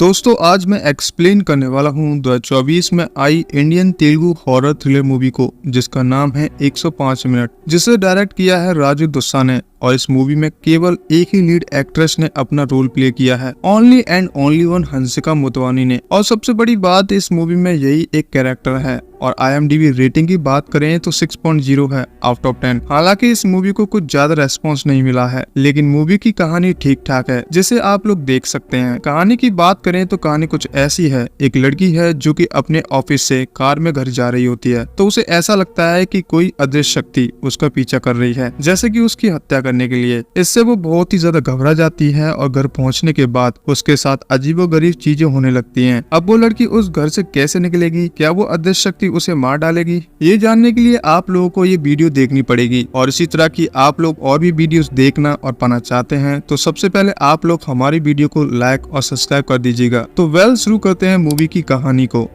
दोस्तों आज मैं एक्सप्लेन करने वाला हूँ 2024 में आई Indian Telugu horror thriller movie को, जिसका नाम है 105 मिनट, जिसे डायरेक्ट किया है राजू दुस्सा ने। और इस मूवी में केवल एक ही लीड एक्ट्रेस ने अपना रोल प्ले किया है, only and only one Hansika Motwani ने। और सबसे बड़ी बात इस मूवी में यही एक कैरेक्टर है। और IMDb रेटिंग की बात करें तो 6.0 है आउट ऑफ 10। हालांकि इस मूवी को कुछ ज्यादा रेस्पॉन्स नहीं मिला है, लेकिन मूवी की कहानी ठीक ठाक है, जिसे आप लोग देख सकते हैं। कहानी की बात करें तो कहानी कुछ ऐसी है। एक लड़की है जो कि अपने ऑफिस से कार में घर जा रही होती है, तो उसे ऐसा लगता है कि कोई अदृश्य शक्ति उसका पीछा कर रही है, जैसे कि उसकी हत्या करने के लिए। इससे वो बहुत ही ज्यादा घबरा जाती है और घर पहुंचने के बाद उसके साथ अजीबोगरीब चीजें होने लगती हैं। अब वो लड़की उस घर से कैसे निकलेगी, क्या वो अदृश्य शक्ति उसे मार डालेगी, ये जानने के लिए आप लोगों को ये वीडियो देखनी पड़ेगी। और इसी तरह की आप लोग और भी वीडियोस देखना और पाना चाहते हैं तो सबसे पहले आप लोग हमारी वीडियो को लाइक और सब्सक्राइब कर दीजिएगा। तो शुरू करते हैं मूवी की कहानी को।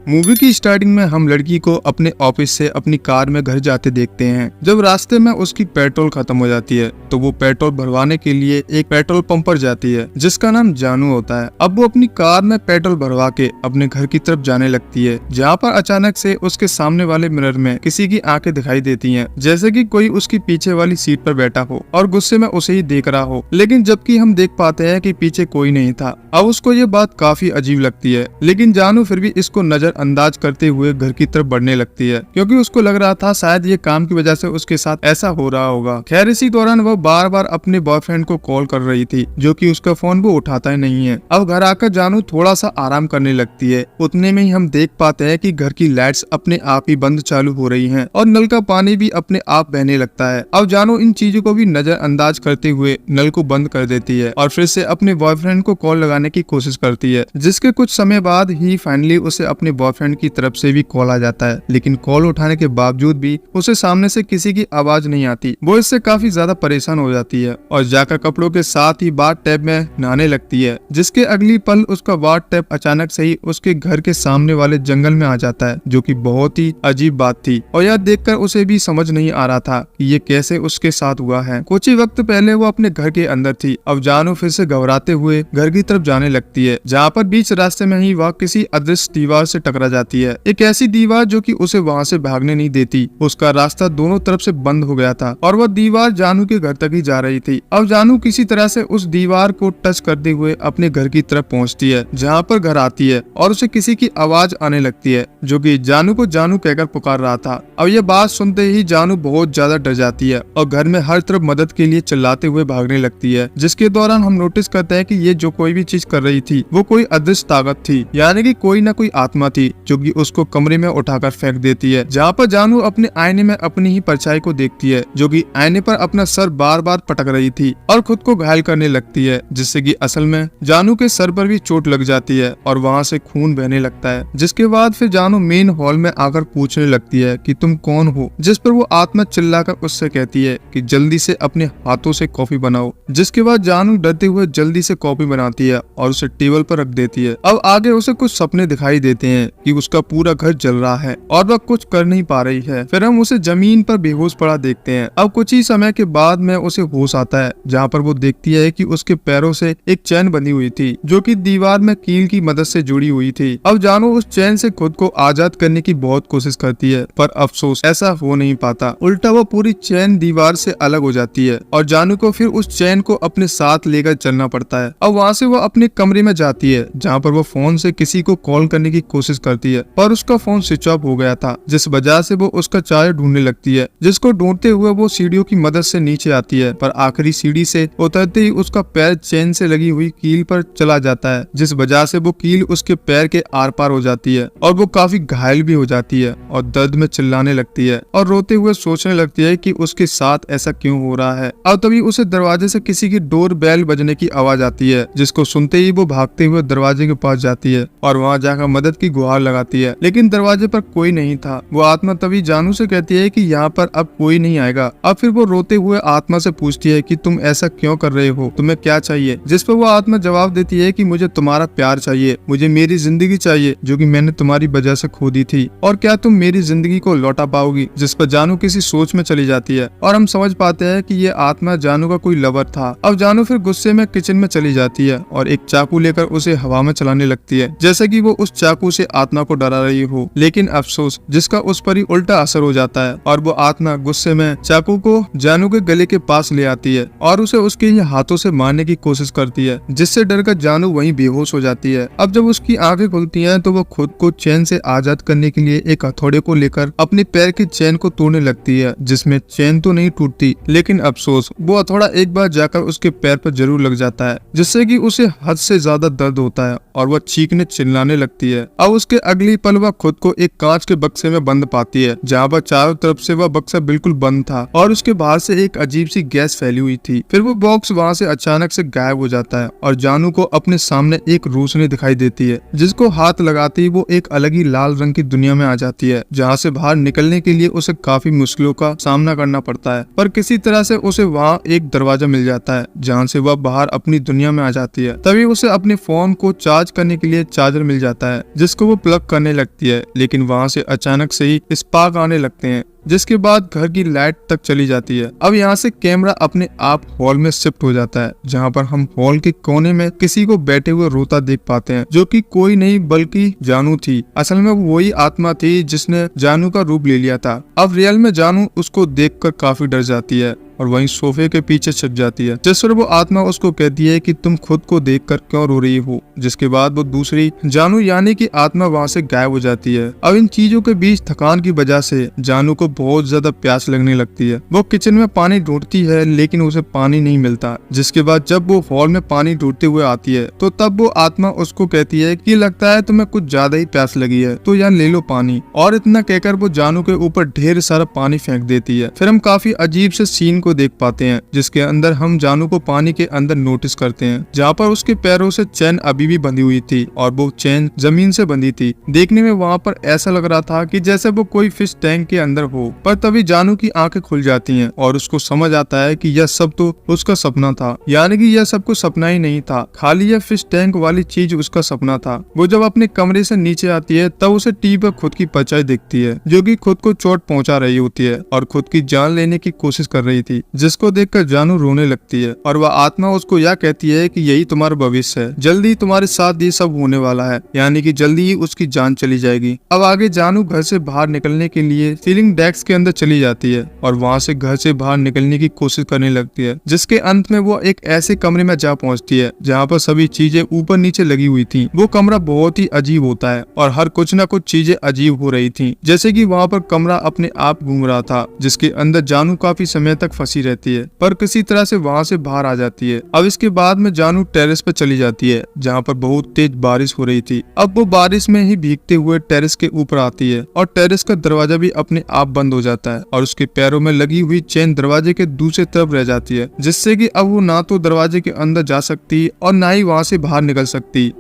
मूवी की स्टार्टिंग में हम लड़की को अपने ऑफिस से अपनी कार में घर जाते देखते हैं। जब रास्ते में उसकी पेट्रोल खत्म हो जाती है तो वो पेट्रोल भरवाने के लिए एक पेट्रोल पंप पर जाती है, जिसका नाम जानू होता है। अब वो अपनी कार में पेट्रोल भरवा के अपने घर की तरफ जाने लगती है, जहाँ पर अचानक से उसके सामने वाले मिरर में किसी की आंखें दिखाई देती हैं, जैसे कि कोई उसकी पीछे वाली सीट पर बैठा हो और गुस्से में उसे ही देख रहा हो। लेकिन जबकि हम देख पाते हैं कि पीछे कोई नहीं था। अब उसको ये बात काफी अजीब लगती है, लेकिन जानू फिर भी इसको नजर अंदाज करते हुए घर की तरफ बढ़ने लगती है, क्योंकि उसको लग रहा था शायद ये काम की वजह से उसके साथ ऐसा हो रहा होगा। खैर इसी दौरान वो बार बार अपने बॉयफ्रेंड को कॉल कर रही थी, जो कि उसका फोन वो उठाता ही नहीं है। अब घर आकर जानू थोड़ा सा आराम करने लगती है। उतने में ही हम देख पाते हैं कि घर की लाइट्स अपने आप ही बंद चालू हो रही हैं और नल का पानी भी अपने आप बहने लगता है। अब जानू इन चीजों को भी नजर अंदाज करते हुए नल को बंद कर देती है और फिर से अपने बॉयफ्रेंड को कॉल लगाने की कोशिश करती है, जिसके कुछ समय बाद ही फाइनली उसे अपने बॉयफ्रेंड की तरफ से भी कॉल आ जाता है। लेकिन कॉल उठाने के बावजूद भी उसे सामने से किसी की आवाज नहीं आती। वो इससे काफी ज्यादा परेशान हो जाती है और जाकर कपड़ों के साथ ही बाथ टैब में नहाने लगती है, जिसके अगली पल उसका बाथ टैब अचानक से ही उसके घर के सामने वाले जंगल में आ जाता है, जो कि बहुत ही अजीब बात थी। और यह देखकर उसे भी समझ नहीं आ रहा था कि ये कैसे उसके साथ हुआ है। कुछ ही वक्त पहले वो अपने घर के अंदर थी। अब जानू फिर से घबराते हुए घर की तरफ जाने लगती है, जहाँ पर बीच रास्ते में ही वह किसी अदृश्य दीवार से टकरा जाती है। एक ऐसी दीवार जो कि उसे वहां से भागने नहीं देती। उसका रास्ता दोनों तरफ से बंद हो गया था और वह दीवार जानू के घर तक ही जा रही थी। अब जानू किसी तरह से उस दीवार को टच करते हुए अपने घर की तरफ पहुंचती है, जहां पर घर आती है और उसे किसी की आवाज आने लगती है, जो कि जानू को जानू कहकर पुकार रहा था। अब यह बात सुनते ही जानू बहुत ज्यादा डर जाती है और घर में हर तरफ मदद के लिए चिल्लाते हुए भागने लगती है। जिसके दौरान हम नोटिस करते हैं कि ये जो कोई भी चीज कर रही थी वो कोई अदृश्य ताकत थी, यानी कि कोई ना कोई आत्मा थी, जो कि उसको कमरे में उठाकर फेंक देती है। जहाँ पर जानू अपने आईने में अपनी ही परछाई को देखती है, जो कि आईने पर अपना सर बार बार पटक रही थी और खुद को घायल करने लगती है, जिससे कि असल में जानू के सर पर भी चोट लग जाती है और वहाँ से खून बहने लगता है। जिसके बाद फिर जानू मेन हॉल में आकर पूछने लगती है कि तुम कौन हो, जिस पर वो आत्मा चिल्लाकर उससे कहती है कि जल्दी से अपने हाथों से कॉफी बनाओ। जिसके बाद जानू डरते हुए जल्दी से कॉफी बनाती है और उसे टेबल पर रख देती है। अब आगे उसे कुछ सपने दिखाई देते हैं कि उसका पूरा घर जल रहा है और वह कुछ कर नहीं पा रही है। फिर हम उसे जमीन पर बेहोश पड़ा देखते हैं। अब कुछ ही समय के बाद में उसे होश आता है, जहाँ पर वो देखती है कि उसके पैरों से एक चैन बंधी हुई थी, जो कि दीवार में कील की मदद से जुड़ी हुई थी। अब जानू उस चैन से खुद को आजाद करने की बहुत कोशिश करती है, पर अफसोस ऐसा हो नहीं पाता। उल्टा वो पूरी चैन दीवार से अलग हो जाती है और जानू को फिर उस चैन को अपने साथ लेकर चलना पड़ता है। अब वहाँ से वो अपने कमरे में जाती है, जहाँ पर वो फोन से किसी को कॉल करने की कोशिश करती है, पर उसका फोन स्विच ऑफ हो गया था, जिस वजह से वो उसका चार्जर ढूंढने लगती है। जिसको ढूंढते हुए वो सीढ़ियों की मदद से नीचे आती है, पर आखिरी सीढ़ी से उतरते ही उसका पैर चेन से लगी हुई कील पर चला जाता है, जिस वजह से वो कील उसके पैर के आर पार हो जाती है और वो काफी घायल भी हो जाती है और दर्द में चिल्लाने लगती है और रोते हुए सोचने लगती है कि उसके साथ ऐसा क्यों हो रहा है। अब तभी उसे दरवाजे से किसी की डोर बेल बजने की आवाज आती है, जिसको सुनते ही वो भागते हुए दरवाजे के पास जाती है और वहाँ जाकर मदद की गुहार गुहार लगाती है, लेकिन दरवाजे पर कोई नहीं था। वो आत्मा तभी जानू से कहती है कि यहाँ पर अब कोई नहीं आएगा। अब फिर वो रोते हुए आत्मा से पूछती है कि तुम ऐसा क्यों कर रहे हो, तुम्हें क्या चाहिए? जिस पर वो आत्मा जवाब देती है कि मुझे तुम्हारा प्यार चाहिए, मुझे मेरी जिंदगी चाहिए जो कि मैंने तुम्हारी वजह से खो दी थी, और क्या तुम मेरी जिंदगी को लौटा पाओगी? जिस पर जानू किसी सोच में चली जाती है और हम समझ पाते हैं कि ये आत्मा जानू का कोई लवर था। अब जानू फिर गुस्से में किचन में चली जाती है और एक चाकू लेकर उसे हवा में चलाने लगती है, जैसे कि वो उस चाकू से आत्मा को डरा रही हो। लेकिन अफसोस, जिसका उस पर ही उल्टा असर हो जाता है और वो आत्मा गुस्से में चाकू को जानू के गले के पास ले आती है और उसे उसके हाथों से मारने की कोशिश करती है, जिससे डरकर जानू वहीं बेहोश हो जाती है। अब जब उसकी आंखें खुलती हैं तो वो खुद को चैन से आजाद करने के लिए एक हथौड़े को लेकर अपने पैर की चैन को तोड़ने लगती है, जिसमें चैन तो नहीं टूटती, लेकिन अफसोस वो हथौड़ा एक बार जाकर उसके पैर पर जरूर लग जाता है, जिससे कि उसे हद से ज्यादा दर्द होता है और वह चीखने चिल्लाने लगती है। अब उसके अगली पल वह खुद को एक कांच के बक्से में बंद पाती है, जहाँ पर चारों तरफ से वह बक्सा बिल्कुल बंद था और उसके बाहर से एक अजीब सी गैस फैली हुई थी। फिर वो बॉक्स वहाँ से अचानक से गायब हो जाता है और जानू को अपने सामने एक रोशनी दिखाई देती है, जिसको हाथ लगाते ही वो एक अलग ही लाल रंग की दुनिया में आ जाती है, जहाँ से बाहर निकलने के लिए उसे काफी मुश्किलों का सामना करना पड़ता है। पर किसी तरह से उसे वहाँ एक दरवाजा मिल जाता है, जहाँ से वह बाहर अपनी दुनिया में आ जाती है। तभी उसे अपने फोन को चार्ज करने के लिए चार्जर मिल जाता है, जिसको वो प्लग करने लगती है, लेकिन वहाँ से अचानक से ही स्पार्क आने लगते हैं, जिसके बाद घर की लाइट तक चली जाती है। अब यहाँ से कैमरा अपने आप हॉल में शिफ्ट हो जाता है, जहाँ पर हम हॉल के कोने में किसी को बैठे हुए रोता देख पाते हैं, जो कि कोई नहीं बल्कि जानू थी। असल में वही आत्मा थी जिसने जानू का रूप ले लिया था। अब रियल में जानू उसको देखकर काफी डर जाती है और वहीं सोफे के पीछे छिप जाती है, जिस पर वो आत्मा उसको कहती है कि तुम खुद को देखकर क्यों रो रही हो। जिसके बाद वो दूसरी जानू यानी कि आत्मा वहाँ से गायब हो जाती है। अब इन चीजों के बीच थकान की वजह से जानू को बहुत ज्यादा प्यास लगने लगती है। वो किचन में पानी ढूंढती है, लेकिन उसे पानी नहीं मिलता। जिसके बाद जब वो हॉल में पानी ढूंढते हुए आती है तो तब वो आत्मा उसको कहती है कि लगता है तुम्हें कुछ ज्यादा ही प्यास लगी है, तो यार ले लो पानी। और इतना कहकर वो जानू के ऊपर ढेर सारा पानी फेंक देती है। फिर हम काफी अजीब से सीन को देख पाते हैं, जिसके अंदर हम जानू को पानी के अंदर नोटिस करते हैं, जहाँ पर उसके पैरों से चैन अभी भी बंधी हुई थी और वो चैन जमीन से बंधी थी। देखने में वहाँ पर ऐसा लग रहा था कि जैसे वो कोई फिश टैंक के अंदर हो। पर तभी जानू की आंखें खुल जाती हैं और उसको समझ आता है कि यह सब तो उसका सपना था, यानी कि यह सब कुछ सपना ही नहीं था, खाली यह फिश टैंक वाली चीज उसका सपना था। वो जब अपने कमरे से नीचे आती है तब उसे टीवी पर खुद की परछाई दिखती है, जो कि खुद को चोट पहुंचा रही होती है और खुद की जान लेने की कोशिश कर रही थी, जिसको देखकर जानू रोने लगती है और वह आत्मा उसको यह कहती है कि यही तुम्हारा भविष्य है, जल्दी तुम्हारे साथ ये सब होने वाला है, यानी कि जल्दी ही उसकी जान चली जाएगी। अब आगे जानू घर से बाहर निकलने के लिए सीलिंग डेस्क के अंदर चली जाती है और वहाँ से घर से बाहर निकलने की कोशिश करने लगती है, जिसके अंत में वो एक ऐसे कमरे में जा पहुँचती है जहाँ पर सभी चीजें ऊपर नीचे लगी हुई थी। वो कमरा बहुत ही अजीब होता है और हर कुछ न कुछ चीजें अजीब हो रही थी, जैसे कि वहाँ पर कमरा अपने आप घूम रहा था, जिसके अंदर जानू काफी समय तक फंसी रहती है, पर किसी तरह से वहाँ से बाहर आ जाती है। अब इसके बाद में जानू टेरेस पर चली जाती है, जहाँ पर बहुत तेज बारिश हो रही थी। अब वो बारिश में ही भीगते हुए टेरेस के ऊपर आती है और टेरेस का दरवाजा भी अपने आप बंद हो जाता है और उसके पैरों में लगी हुई चेन दरवाजे के दूसरी तरफ रह जाती है, जिससे कि अब वो ना तो दरवाजे के अंदर जा सकती और ना ही वहाँ से बाहर निकल सकती।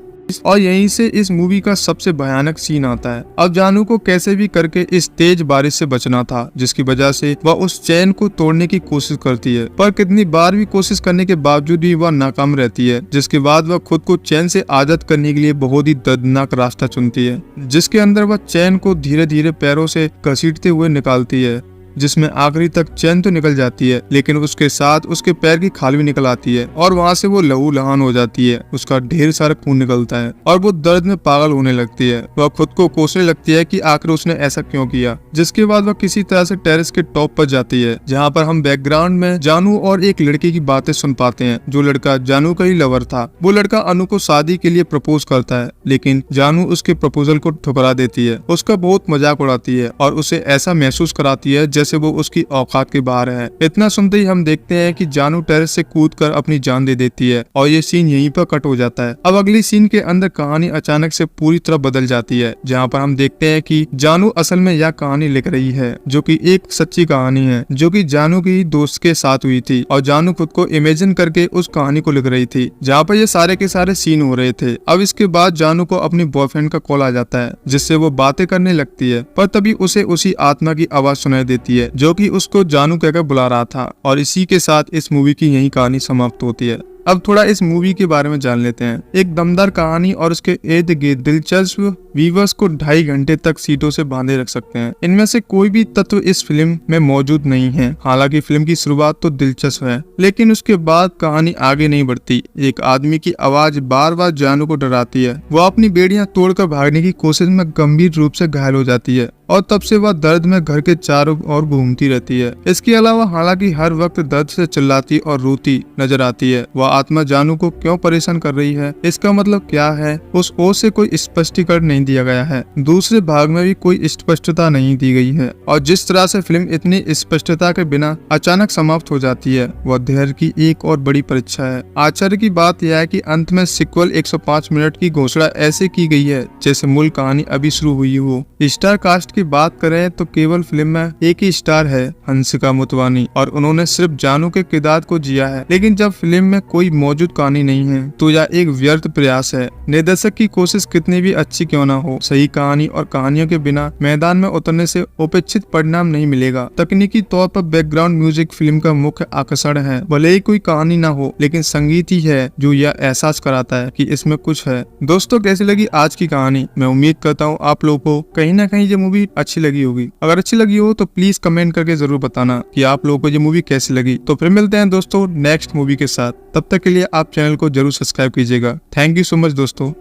और यहीं से इस मूवी का सबसे भयानक सीन आता है। अब जानू को कैसे भी करके इस तेज बारिश से बचना था, जिसकी वजह से वह उस चैन को तोड़ने की कोशिश करती है, पर कितनी बार भी कोशिश करने के बावजूद भी वह नाकाम रहती है। जिसके बाद वह खुद को चैन से आजाद करने के लिए बहुत ही दर्दनाक रास्ता चुनती है, जिसके अंदर वह चैन को धीरे धीरे पैरों से घसीटते हुए निकालती है, जिसमें आखिरी तक चैन तो निकल जाती है, लेकिन उसके साथ उसके पैर की खाल भी निकल आती है और वहाँ से वो लहू लहान हो जाती है। उसका ढेर सारा खून निकलता है और वो दर्द में पागल होने लगती है। वह खुद को कोसने लगती है कि आखिर उसने ऐसा क्यों किया। जिसके बाद वह किसी तरह से टेरेस के टॉप पर जाती है, जहाँ पर हम बैकग्राउंड में जानू और एक लड़के की बातें सुन पाते हैं। जो लड़का जानू का ही लवर था, वो लड़का अनु को शादी के लिए प्रपोज करता है, लेकिन जानू उसके प्रपोजल को ठुकरा देती है, उसका बहुत मजाक उड़ाती है और उसे ऐसा महसूस कराती है जैसे जैसे वो उसकी औकात के बाहर है। इतना सुनते ही हम देखते हैं कि जानू टेरेस से कूदकर अपनी जान दे देती है और ये सीन यहीं पर कट हो जाता है। अब अगली सीन के अंदर कहानी अचानक से पूरी तरह बदल जाती है, जहाँ पर हम देखते हैं कि जानू असल में यह कहानी लिख रही है, जो कि एक सच्ची कहानी है जो कि जानू की दोस्त के साथ हुई थी, और जानू खुद को इमेजिन करके उस कहानी को लिख रही थी, जहाँ पर ये सारे के सारे सीन हो रहे थे। अब इसके बाद जानू को अपनी बॉयफ्रेंड का कॉल आ जाता है, जिससे वो बातें करने लगती है, पर तभी उसे उसी आत्मा की आवाज सुनाई देती है जो कि उसको जानू कहकर बुला रहा था। और इसी के साथ इस मूवी की यही कहानी समाप्त होती है। अब थोड़ा इस मूवी के बारे में जान लेते हैं। एक दमदार कहानी और उसके इर्द गिर्द दिलचस्प व्यूअर्स को 2.5 घंटे तक सीटों से बांधे रख सकते हैं। इनमें से कोई भी तत्व इस फिल्म में मौजूद नहीं है। हालांकि फिल्म की शुरुआत तो दिलचस्प है, लेकिन उसके बाद कहानी आगे नहीं बढ़ती। एक आदमी की आवाज बार बार जानू को डराती है। वो अपनी बेड़ियां तोड़कर भागने की कोशिश में गंभीर रूप से घायल हो जाती है और तब से वह दर्द में घर के चारों ओर घूमती रहती है। इसके अलावा हालांकि हर वक्त दर्द से चिल्लाती और रोती नजर आती है। वह आत्मा जानू को क्यों परेशान कर रही है, इसका मतलब क्या है, उस ओर से कोई स्पष्टीकरण नहीं दिया गया है। दूसरे भाग में भी कोई स्पष्टता नहीं दी गई है, और जिस तरह से फिल्म इतनी स्पष्टता के बिना अचानक समाप्त हो जाती है, वह धैर्य की एक और बड़ी परीक्षा है। आश्चर्य की बात यह है कि अंत में सिक्वल 105 मिनट की घोषणा ऐसे की गई है जैसे मूल कहानी अभी शुरू हुई हो। स्टार कास्ट की बात करें तो केवल फिल्म में एक ही स्टार है, हंसिका मोटवानी, और उन्होंने सिर्फ जानू के किरदार को जिया है। लेकिन जब फिल्म में कोई मौजूद कहानी नहीं है तो यह एक व्यर्थ प्रयास है। निर्देशक की कोशिश कितनी भी अच्छी क्यों ना हो, सही कहानी और कहानियों के बिना मैदान में उतरने से अपेक्षित परिणाम नहीं मिलेगा। तकनीकी तौर पर बैकग्राउंड म्यूजिक फिल्म का मुख्य आकर्षण है। भले ही कोई कहानी ना हो, लेकिन संगीत ही है जो यह एहसास कराता है कि इसमें कुछ है। दोस्तों, कैसी लगी आज की कहानी? मैं उम्मीद करता हूँ आप लोगों को कहीं ना कहीं ये मूवी अच्छी लगी होगी। अगर अच्छी लगी हो तो प्लीज कमेंट करके जरूर बताना कि आप लोगों को ये मूवी कैसी लगी। तो फिर मिलते हैं दोस्तों नेक्स्ट मूवी के साथ। तब तक के लिए आप चैनल को जरूर सब्सक्राइब कीजिएगा। थैंक यू सो मच दोस्तों।